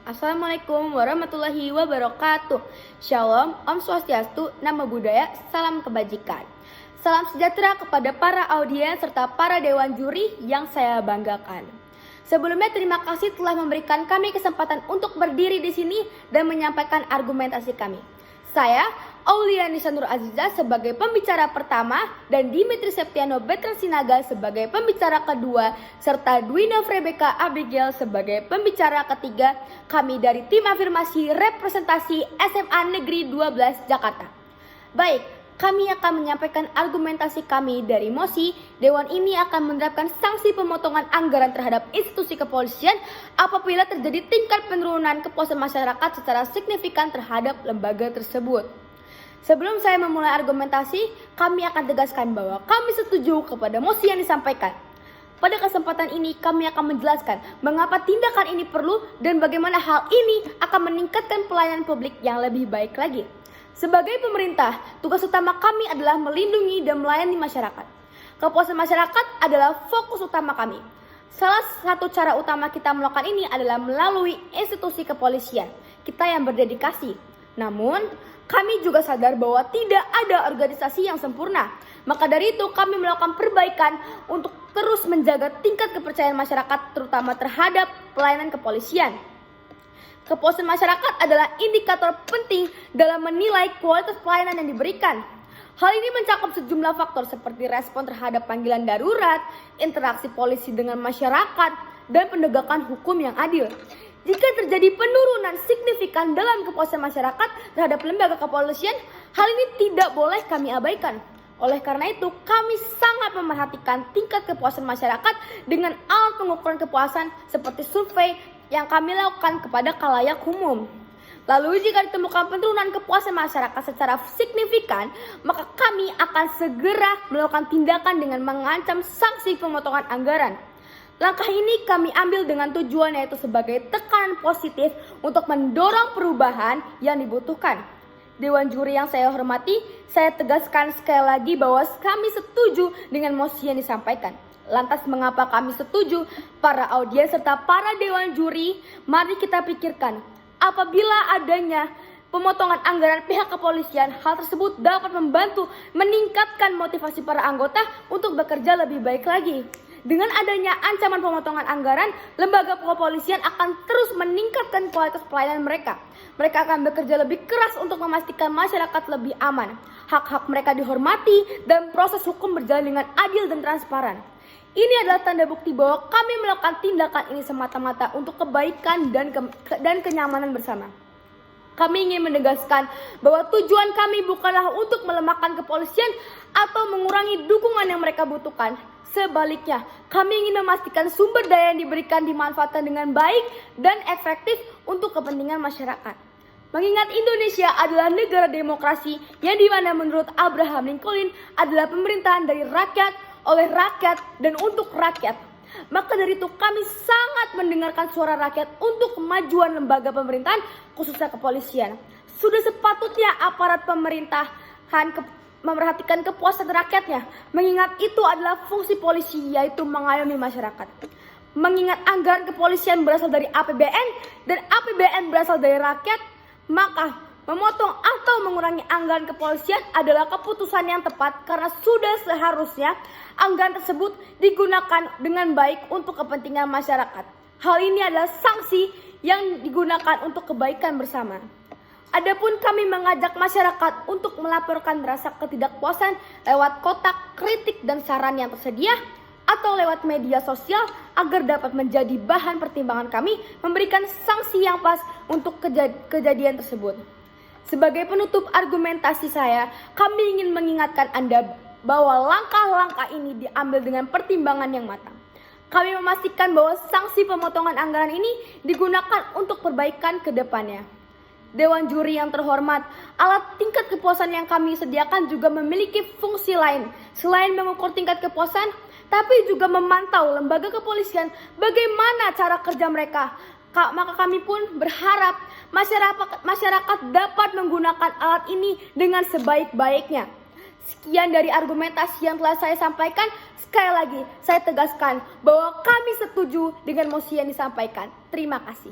Assalamualaikum warahmatullahi wabarakatuh. Shalom, Om Swastiastu, Namo Buddhaya, salam kebajikan. Salam sejahtera kepada para audiens serta para dewan juri yang saya banggakan. Sebelumnya terima kasih telah memberikan kami kesempatan untuk berdiri di sini dan menyampaikan argumentasi kami. Saya, Aulia Nisa Nur Aziza sebagai pembicara pertama dan Dimitri Septiano Betran Sinaga sebagai pembicara kedua serta Dwina Rebecca Abigail sebagai pembicara ketiga, kami dari tim afirmasi representasi SMA Negeri 12 Jakarta. Baik, kami akan menyampaikan argumentasi kami dari mosi. Dewan ini akan menerapkan sanksi pemotongan anggaran terhadap institusi kepolisian apabila terjadi tingkat penurunan kepuasan masyarakat secara signifikan terhadap lembaga tersebut. Sebelum saya memulai argumentasi, kami akan tegaskan bahwa kami setuju kepada mosi yang disampaikan. Pada kesempatan ini kami akan menjelaskan mengapa tindakan ini perlu dan bagaimana hal ini akan meningkatkan pelayanan publik yang lebih baik lagi. Sebagai pemerintah, tugas utama kami adalah melindungi dan melayani masyarakat. Kepuasan masyarakat adalah fokus utama kami. Salah satu cara utama kita melakukan ini adalah melalui institusi kepolisian. Kita yang berdedikasi. Namun, kami juga sadar bahwa tidak ada organisasi yang sempurna. Maka dari itu kami melakukan perbaikan untuk terus menjaga tingkat kepercayaan masyarakat terutama terhadap pelayanan kepolisian. Kepuasan masyarakat adalah indikator penting dalam menilai kualitas pelayanan yang diberikan. Hal ini mencakup sejumlah faktor seperti respon terhadap panggilan darurat, interaksi polisi dengan masyarakat, dan penegakan hukum yang adil. Jika terjadi penurunan signifikan dalam kepuasan masyarakat terhadap lembaga kepolisian, hal ini tidak boleh kami abaikan. Oleh karena itu, kami sangat memerhatikan tingkat kepuasan masyarakat dengan alat pengukuran kepuasan seperti survei yang kami lakukan kepada khalayak umum. Lalu jika ditemukan penurunan kepuasan masyarakat secara signifikan, maka kami akan segera melakukan tindakan dengan mengancam sanksi pemotongan anggaran. Langkah ini kami ambil dengan tujuan yaitu sebagai tekanan positif untuk mendorong perubahan yang dibutuhkan. Dewan juri yang saya hormati, saya tegaskan sekali lagi bahwa kami setuju dengan mosi yang disampaikan. Lantas mengapa kami setuju? Para audiens serta para dewan juri, mari kita pikirkan. Apabila adanya pemotongan anggaran pihak kepolisian, hal tersebut dapat membantu meningkatkan motivasi para anggota untuk bekerja lebih baik lagi. Dengan adanya ancaman pemotongan anggaran, lembaga kepolisian akan terus meningkatkan kualitas pelayanan mereka. Mereka akan bekerja lebih keras untuk memastikan masyarakat lebih aman. Hak-hak mereka dihormati dan proses hukum berjalan dengan adil dan transparan. Ini adalah tanda bukti bahwa kami melakukan tindakan ini semata-mata untuk kebaikan dan kenyamanan bersama. Kami ingin menegaskan bahwa tujuan kami bukanlah untuk melemahkan kepolisian atau mengurangi dukungan yang mereka butuhkan. Sebaliknya, kami ingin memastikan sumber daya yang diberikan dimanfaatkan dengan baik dan efektif untuk kepentingan masyarakat. Mengingat Indonesia adalah negara demokrasi yang dimana menurut Abraham Lincoln adalah pemerintahan dari rakyat, oleh rakyat, dan untuk rakyat. Maka dari itu kami sangat mendengarkan suara rakyat untuk kemajuan lembaga pemerintahan khususnya kepolisian. Sudah sepatutnya aparat pemerintahan memperhatikan kepuasan rakyatnya, mengingat itu adalah fungsi polisi yaitu mengayomi masyarakat. Mengingat anggaran kepolisian berasal dari APBN dan APBN berasal dari rakyat, maka memotong atau mengurangi anggaran kepolisian adalah keputusan yang tepat karena sudah seharusnya anggaran tersebut digunakan dengan baik untuk kepentingan masyarakat. Hal ini adalah sanksi yang digunakan untuk kebaikan bersama. Adapun kami mengajak masyarakat untuk melaporkan rasa ketidakpuasan lewat kotak kritik dan saran yang tersedia atau lewat media sosial agar dapat menjadi bahan pertimbangan kami memberikan sanksi yang pas untuk kejadian tersebut. Sebagai penutup argumentasi saya, kami ingin mengingatkan Anda bahwa langkah-langkah ini diambil dengan pertimbangan yang matang. Kami memastikan bahwa sanksi pemotongan anggaran ini digunakan untuk perbaikan ke depannya. Dewan juri yang terhormat, alat tingkat kepuasan yang kami sediakan juga memiliki fungsi lain. Selain mengukur tingkat kepuasan, tapi juga memantau lembaga kepolisian bagaimana cara kerja mereka. Maka kami pun berharap masyarakat dapat menggunakan alat ini dengan sebaik-baiknya. Sekian dari argumentasi yang telah saya sampaikan. Sekali lagi, saya tegaskan bahwa kami setuju dengan mosi yang disampaikan. Terima kasih.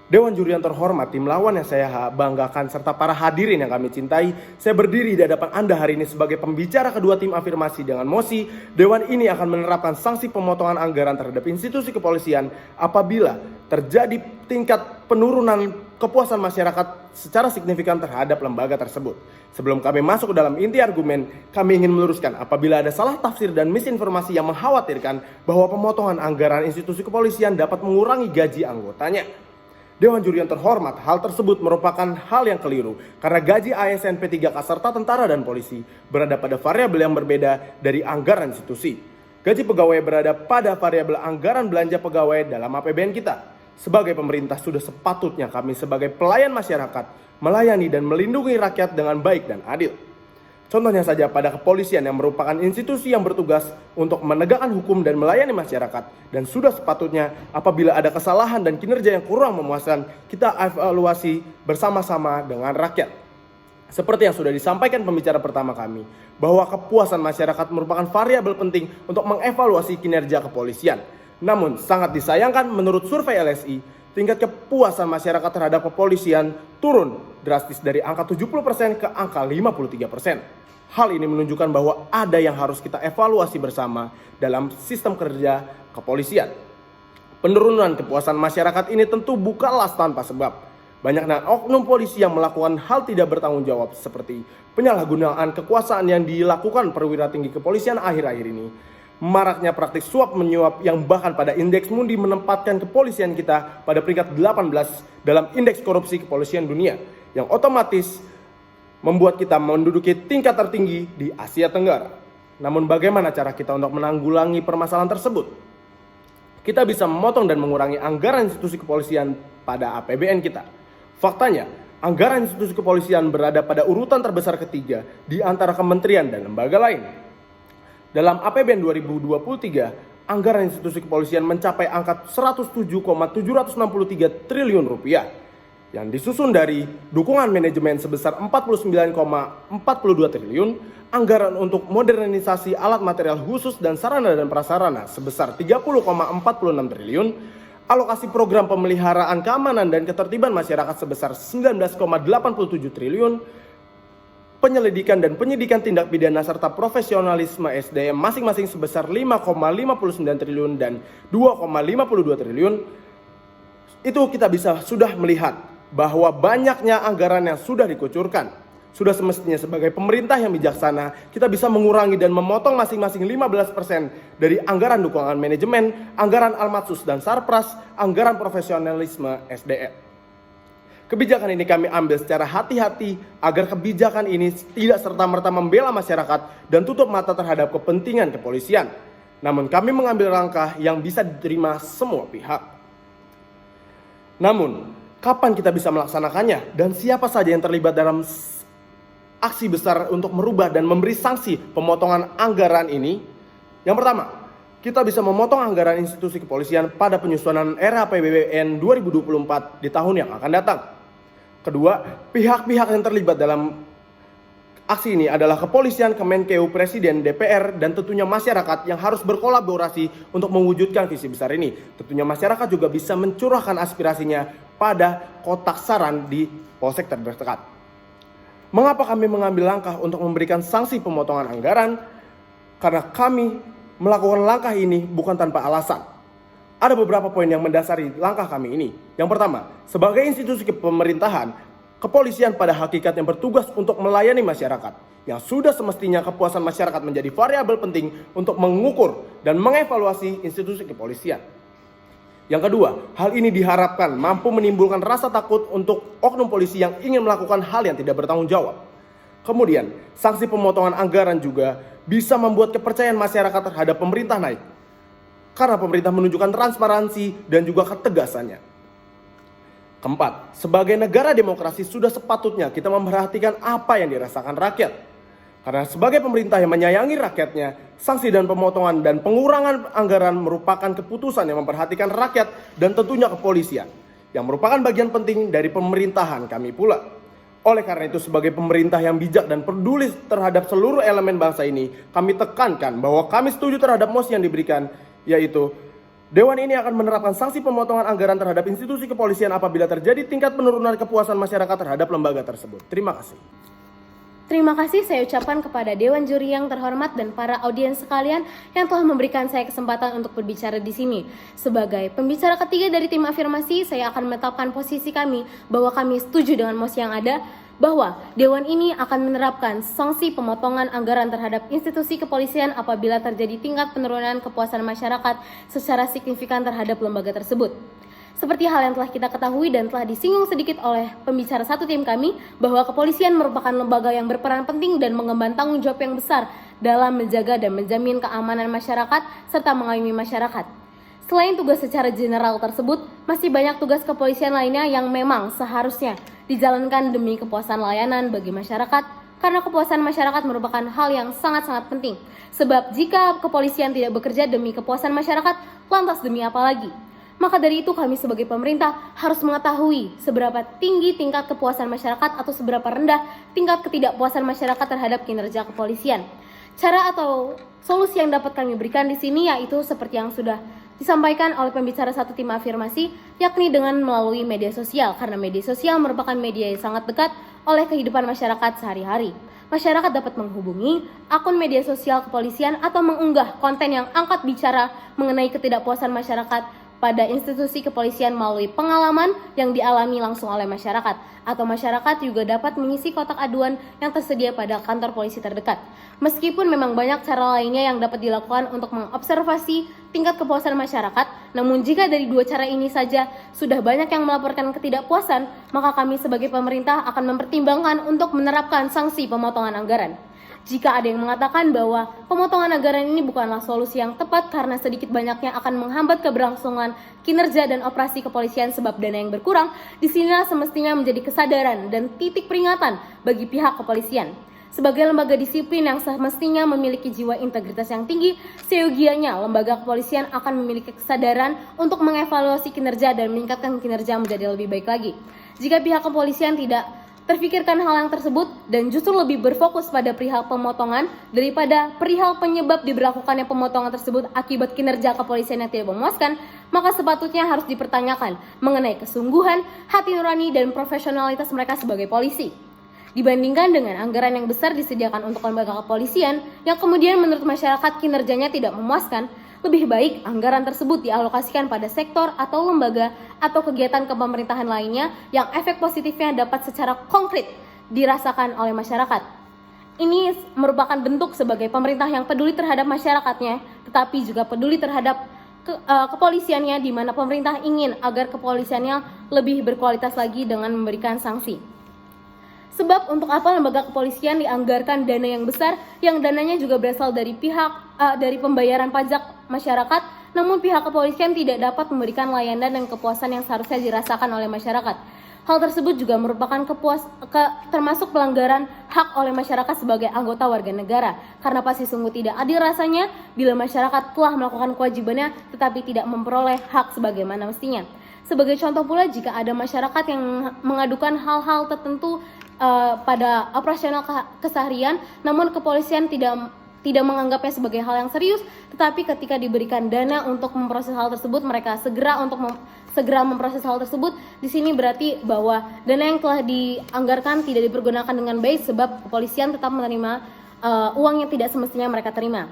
Dewan juri yang terhormat, tim lawan yang saya banggakan, serta para hadirin yang kami cintai, saya berdiri di hadapan Anda hari ini sebagai pembicara kedua tim afirmasi dengan mosi, Dewan ini akan menerapkan sanksi pemotongan anggaran terhadap institusi kepolisian apabila terjadi tingkat penurunan kepuasan masyarakat secara signifikan terhadap lembaga tersebut. Sebelum kami masuk ke dalam inti argumen, kami ingin meluruskan apabila ada salah tafsir dan misinformasi yang mengkhawatirkan bahwa pemotongan anggaran institusi kepolisian dapat mengurangi gaji anggotanya. Dewan juri yang terhormat, hal tersebut merupakan hal yang keliru karena gaji ASN P3K serta tentara dan polisi berada pada variabel yang berbeda dari anggaran institusi. Gaji pegawai berada pada variabel anggaran belanja pegawai dalam APBN kita. Sebagai pemerintah sudah sepatutnya kami sebagai pelayan masyarakat melayani dan melindungi rakyat dengan baik dan adil. Contohnya saja pada kepolisian yang merupakan institusi yang bertugas untuk menegakkan hukum dan melayani masyarakat. Dan sudah sepatutnya apabila ada kesalahan dan kinerja yang kurang memuaskan, kita evaluasi bersama-sama dengan rakyat. Seperti yang sudah disampaikan pembicara pertama kami, bahwa kepuasan masyarakat merupakan variabel penting untuk mengevaluasi kinerja kepolisian. Namun sangat disayangkan menurut survei LSI, tingkat kepuasan masyarakat terhadap kepolisian turun drastis dari angka 70% ke angka 53%. Hal ini menunjukkan bahwa ada yang harus kita evaluasi bersama dalam sistem kerja kepolisian. Penurunan kepuasan masyarakat ini tentu bukanlah tanpa sebab. Banyaknya oknum polisi yang melakukan hal tidak bertanggung jawab seperti penyalahgunaan kekuasaan yang dilakukan perwira tinggi kepolisian akhir-akhir ini. Maraknya praktik suap menyuap yang bahkan pada indeks Mundi menempatkan kepolisian kita pada peringkat 18 dalam indeks korupsi kepolisian dunia, yang otomatis membuat kita menduduki tingkat tertinggi di Asia Tenggara. Namun bagaimana cara kita untuk menanggulangi permasalahan tersebut? Kita bisa memotong dan mengurangi anggaran institusi kepolisian pada APBN kita. Faktanya, anggaran institusi kepolisian berada pada urutan terbesar ketiga di antara kementerian dan lembaga lain. Dalam APBN 2023, anggaran institusi kepolisian mencapai angka 107,763 triliun rupiah, yang disusun dari dukungan manajemen sebesar 49,42 triliun, anggaran untuk modernisasi alat material khusus dan sarana dan prasarana sebesar 30,46 triliun, alokasi program pemeliharaan keamanan dan ketertiban masyarakat sebesar 19,87 triliun, penyelidikan dan penyidikan tindak pidana serta profesionalisme SDM masing-masing sebesar 5,59 triliun dan 2,52 triliun. Itu kita bisa sudah melihat bahwa banyaknya anggaran yang sudah dikucurkan. Sudah semestinya sebagai pemerintah yang bijaksana, kita bisa mengurangi dan memotong masing-masing 15% dari anggaran dukungan manajemen, anggaran almatsus dan sarpras, anggaran profesionalisme SDM. Kebijakan ini kami ambil secara hati-hati agar kebijakan ini tidak serta-merta membela masyarakat dan tutup mata terhadap kepentingan kepolisian. Namun kami mengambil langkah yang bisa diterima semua pihak. Namun, kapan kita bisa melaksanakannya dan siapa saja yang terlibat dalam aksi besar untuk merubah dan memberi sanksi pemotongan anggaran ini? Yang pertama, kita bisa memotong anggaran institusi kepolisian pada penyusunan era APBN 2024 di tahun yang akan datang. Kedua, pihak-pihak yang terlibat dalam aksi ini adalah kepolisian, Kemenkeu, Presiden, DPR, dan tentunya masyarakat yang harus berkolaborasi untuk mewujudkan visi besar ini. Tentunya masyarakat juga bisa mencurahkan aspirasinya pada kotak saran di polsek terdekat. Mengapa kami mengambil langkah untuk memberikan sanksi pemotongan anggaran? Karena kami melakukan langkah ini bukan tanpa alasan. Ada beberapa poin yang mendasari langkah kami ini. Yang pertama, sebagai institusi pemerintahan, kepolisian pada hakikatnya bertugas untuk melayani masyarakat, yang sudah semestinya kepuasan masyarakat menjadi variabel penting untuk mengukur dan mengevaluasi institusi kepolisian. Yang kedua, hal ini diharapkan mampu menimbulkan rasa takut untuk oknum polisi yang ingin melakukan hal yang tidak bertanggung jawab. Kemudian, sanksi pemotongan anggaran juga bisa membuat kepercayaan masyarakat terhadap pemerintah naik, karena pemerintah menunjukkan transparansi dan juga ketegasannya. Keempat, sebagai negara demokrasi sudah sepatutnya kita memperhatikan apa yang dirasakan rakyat. Karena sebagai pemerintah yang menyayangi rakyatnya, sanksi dan pemotongan dan pengurangan anggaran merupakan keputusan yang memperhatikan rakyat dan tentunya kepolisian, yang merupakan bagian penting dari pemerintahan kami pula. Oleh karena itu, sebagai pemerintah yang bijak dan peduli terhadap seluruh elemen bangsa ini, kami tekankan bahwa kami setuju terhadap mosi yang diberikan, yaitu Dewan ini akan menerapkan sanksi pemotongan anggaran terhadap institusi kepolisian apabila terjadi tingkat penurunan kepuasan masyarakat terhadap lembaga tersebut. Terima kasih. Terima kasih saya ucapkan kepada Dewan Juri yang terhormat dan para audiens sekalian yang telah memberikan saya kesempatan untuk berbicara di sini. Sebagai pembicara ketiga dari tim afirmasi, saya akan menetapkan posisi kami bahwa kami setuju dengan mosi yang ada, bahwa Dewan ini akan menerapkan sanksi pemotongan anggaran terhadap institusi kepolisian apabila terjadi tingkat penurunan kepuasan masyarakat secara signifikan terhadap lembaga tersebut. Seperti hal yang telah kita ketahui dan telah disinggung sedikit oleh pembicara satu tim kami, bahwa kepolisian merupakan lembaga yang berperan penting dan mengemban tanggung jawab yang besar dalam menjaga dan menjamin keamanan masyarakat serta mengayomi masyarakat. Selain tugas secara general tersebut, masih banyak tugas kepolisian lainnya yang memang seharusnya dijalankan demi kepuasan layanan bagi masyarakat, karena kepuasan masyarakat merupakan hal yang sangat-sangat penting. Sebab jika kepolisian tidak bekerja demi kepuasan masyarakat, lantas demi apa lagi? Maka dari itu kami sebagai pemerintah harus mengetahui seberapa tinggi tingkat kepuasan masyarakat atau seberapa rendah tingkat ketidakpuasan masyarakat terhadap kinerja kepolisian. Cara atau solusi yang dapat kami berikan di sini yaitu seperti yang sudah disampaikan oleh pembicara satu tim afirmasi, yakni dengan melalui media sosial, karena media sosial merupakan media yang sangat dekat oleh kehidupan masyarakat sehari-hari. Masyarakat dapat menghubungi akun media sosial kepolisian atau mengunggah konten yang angkat bicara mengenai ketidakpuasan masyarakat pada institusi kepolisian melalui pengalaman yang dialami langsung oleh masyarakat, atau masyarakat juga dapat mengisi kotak aduan yang tersedia pada kantor polisi terdekat. Meskipun memang banyak cara lainnya yang dapat dilakukan untuk mengobservasi tingkat kepuasan masyarakat, namun jika dari dua cara ini saja sudah banyak yang melaporkan ketidakpuasan, maka kami sebagai pemerintah akan mempertimbangkan untuk menerapkan sanksi pemotongan anggaran. Jika ada yang mengatakan bahwa pemotongan anggaran ini bukanlah solusi yang tepat karena sedikit banyaknya akan menghambat keberlangsungan kinerja dan operasi kepolisian sebab dana yang berkurang, disinilah semestinya menjadi kesadaran dan titik peringatan bagi pihak kepolisian. Sebagai lembaga disiplin yang semestinya memiliki jiwa integritas yang tinggi, seyogianya lembaga kepolisian akan memiliki kesadaran untuk mengevaluasi kinerja dan meningkatkan kinerja menjadi lebih baik lagi. Jika pihak kepolisian tidak terfikirkan hal yang tersebut dan justru lebih berfokus pada perihal pemotongan daripada perihal penyebab diberlakukannya pemotongan tersebut akibat kinerja kepolisian yang tidak memuaskan, maka sepatutnya harus dipertanyakan mengenai kesungguhan, hati nurani, dan profesionalitas mereka sebagai polisi. Dibandingkan dengan anggaran yang besar disediakan untuk lembaga kepolisian yang kemudian menurut masyarakat kinerjanya tidak memuaskan, lebih baik anggaran tersebut dialokasikan pada sektor atau lembaga atau kegiatan kepemerintahan lainnya yang efek positifnya dapat secara konkret dirasakan oleh masyarakat. Ini merupakan bentuk sebagai pemerintah yang peduli terhadap masyarakatnya, tetapi juga peduli terhadap kepolisiannya, di mana pemerintah ingin agar kepolisiannya lebih berkualitas lagi dengan memberikan sanksi. Sebab untuk apa lembaga kepolisian dianggarkan dana yang besar yang dananya juga berasal dari dari pembayaran pajak masyarakat, namun pihak kepolisian tidak dapat memberikan layanan dan kepuasan yang seharusnya dirasakan oleh masyarakat. Hal tersebut juga merupakan termasuk pelanggaran hak oleh masyarakat sebagai anggota warga negara, karena pasti sungguh tidak adil rasanya bila masyarakat telah melakukan kewajibannya tetapi tidak memperoleh hak sebagaimana mestinya. Sebagai contoh pula, jika ada masyarakat yang mengadukan hal-hal tertentu pada operasional keseharian, namun kepolisian tidak menganggapnya sebagai hal yang serius, tetapi ketika diberikan dana untuk memproses hal tersebut, mereka segera memproses hal tersebut. Di sini berarti bahwa dana yang telah dianggarkan tidak dipergunakan dengan baik, sebab kepolisian tetap menerima uang yang tidak semestinya mereka terima.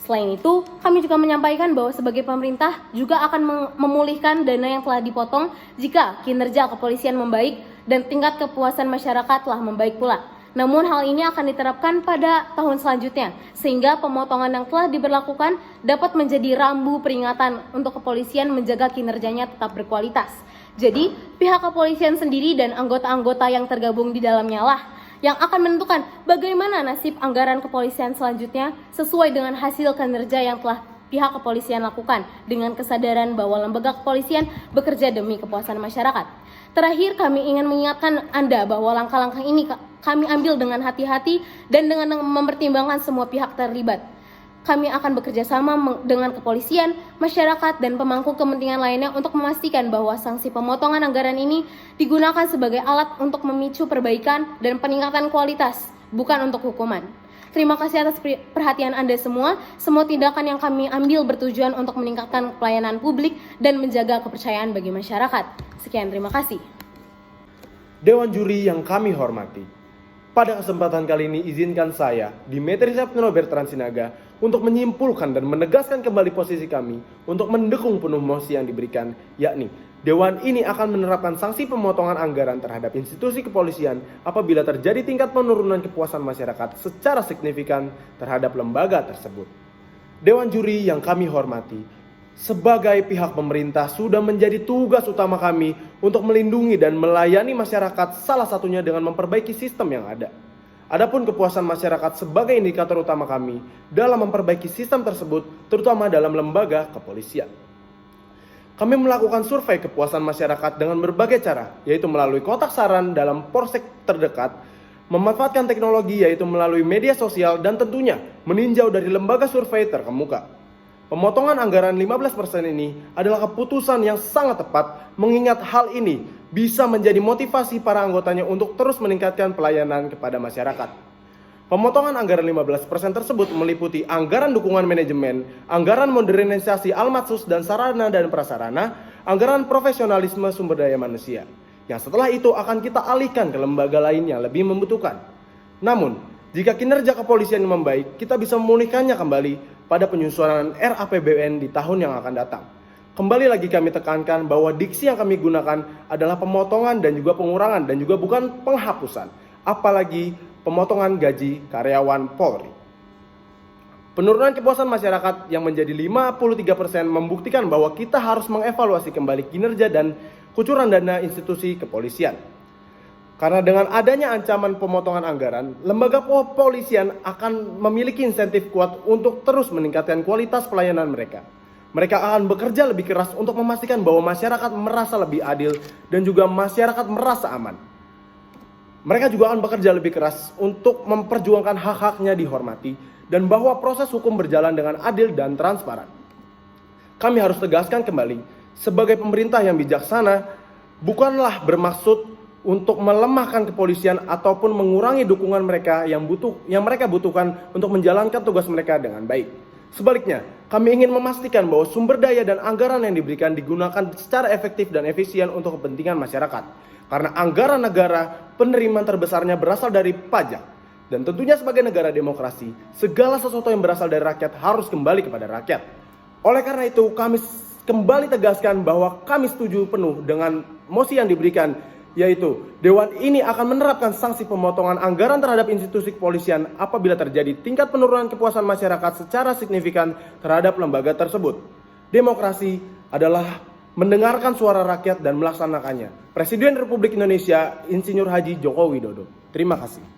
Selain itu, kami juga menyampaikan bahwa sebagai pemerintah juga akan memulihkan dana yang telah dipotong jika kinerja kepolisian membaik dan tingkat kepuasan masyarakat telah membaik pula. Namun hal ini akan diterapkan pada tahun selanjutnya, sehingga pemotongan yang telah diberlakukan dapat menjadi rambu peringatan untuk kepolisian menjaga kinerjanya tetap berkualitas. Jadi, pihak kepolisian sendiri dan anggota-anggota yang tergabung di dalamnya lah yang akan menentukan bagaimana nasib anggaran kepolisian selanjutnya sesuai dengan hasil kinerja yang telah pihak kepolisian lakukan dengan kesadaran bahwa lembaga kepolisian bekerja demi kepuasan masyarakat. Terakhir, kami ingin mengingatkan Anda bahwa langkah-langkah ini kami ambil dengan hati-hati dan dengan mempertimbangkan semua pihak terlibat. Kami akan bekerja sama dengan kepolisian, masyarakat, dan pemangku kepentingan lainnya untuk memastikan bahwa sanksi pemotongan anggaran ini digunakan sebagai alat untuk memicu perbaikan dan peningkatan kualitas, bukan untuk hukuman. Terima kasih atas perhatian Anda semua. Semua tindakan yang kami ambil bertujuan untuk meningkatkan pelayanan publik dan menjaga kepercayaan bagi masyarakat. Sekian, terima kasih. Dewan Juri yang kami hormati, pada kesempatan kali ini izinkan saya, Dimitri Septino Bertrand Sinaga, untuk menyimpulkan dan menegaskan kembali posisi kami untuk mendukung penuh mosi yang diberikan, yakni Dewan ini akan menerapkan sanksi pemotongan anggaran terhadap institusi kepolisian apabila terjadi tingkat penurunan kepuasan masyarakat secara signifikan terhadap lembaga tersebut. Dewan Juri yang kami hormati, sebagai pihak pemerintah sudah menjadi tugas utama kami untuk melindungi dan melayani masyarakat, salah satunya dengan memperbaiki sistem yang ada. Adapun kepuasan masyarakat sebagai indikator utama kami dalam memperbaiki sistem tersebut, terutama dalam lembaga kepolisian. Kami melakukan survei kepuasan masyarakat dengan berbagai cara, yaitu melalui kotak saran dalam polsek terdekat, memanfaatkan teknologi yaitu melalui media sosial, dan tentunya meninjau dari lembaga survei terkemuka. Pemotongan anggaran 15% ini adalah keputusan yang sangat tepat, mengingat hal ini bisa menjadi motivasi para anggotanya untuk terus meningkatkan pelayanan kepada masyarakat. Pemotongan anggaran 15% tersebut meliputi anggaran dukungan manajemen, anggaran modernisasi almatsus dan sarana dan prasarana, anggaran profesionalisme sumber daya manusia, yang setelah itu akan kita alihkan ke lembaga lain yang lebih membutuhkan. Namun, jika kinerja kepolisian membaik, kita bisa memulihkannya kembali pada penyusunan RAPBN di tahun yang akan datang. Kembali lagi kami tekankan bahwa diksi yang kami gunakan adalah pemotongan dan juga pengurangan dan juga bukan penghapusan, apalagi pemotongan gaji karyawan Polri. Penurunan kepuasan masyarakat yang menjadi 53% membuktikan bahwa kita harus mengevaluasi kembali kinerja dan kucuran dana institusi kepolisian. Karena dengan adanya ancaman pemotongan anggaran, lembaga kepolisian akan memiliki insentif kuat untuk terus meningkatkan kualitas pelayanan mereka. Mereka akan bekerja lebih keras untuk memastikan bahwa masyarakat merasa lebih adil dan juga masyarakat merasa aman. Mereka juga akan bekerja lebih keras untuk memperjuangkan hak-haknya dihormati dan bahwa proses hukum berjalan dengan adil dan transparan. Kami harus tegaskan kembali, sebagai pemerintah yang bijaksana, bukanlah bermaksud untuk melemahkan kepolisian ataupun mengurangi dukungan mereka yang mereka butuhkan untuk menjalankan tugas mereka dengan baik. Sebaliknya, kami ingin memastikan bahwa sumber daya dan anggaran yang diberikan digunakan secara efektif dan efisien untuk kepentingan masyarakat. Karena anggaran negara penerimaan terbesarnya berasal dari pajak. Dan tentunya sebagai negara demokrasi, segala sesuatu yang berasal dari rakyat harus kembali kepada rakyat. Oleh karena itu, kami kembali tegaskan bahwa kami setuju penuh dengan mosi yang diberikan, yaitu Dewan ini akan menerapkan sanksi pemotongan anggaran terhadap institusi kepolisian apabila terjadi tingkat penurunan kepuasan masyarakat secara signifikan terhadap lembaga tersebut. Demokrasi adalah mendengarkan suara rakyat dan melaksanakannya. Presiden Republik Indonesia Insinyur Haji Joko Widodo. Terima kasih.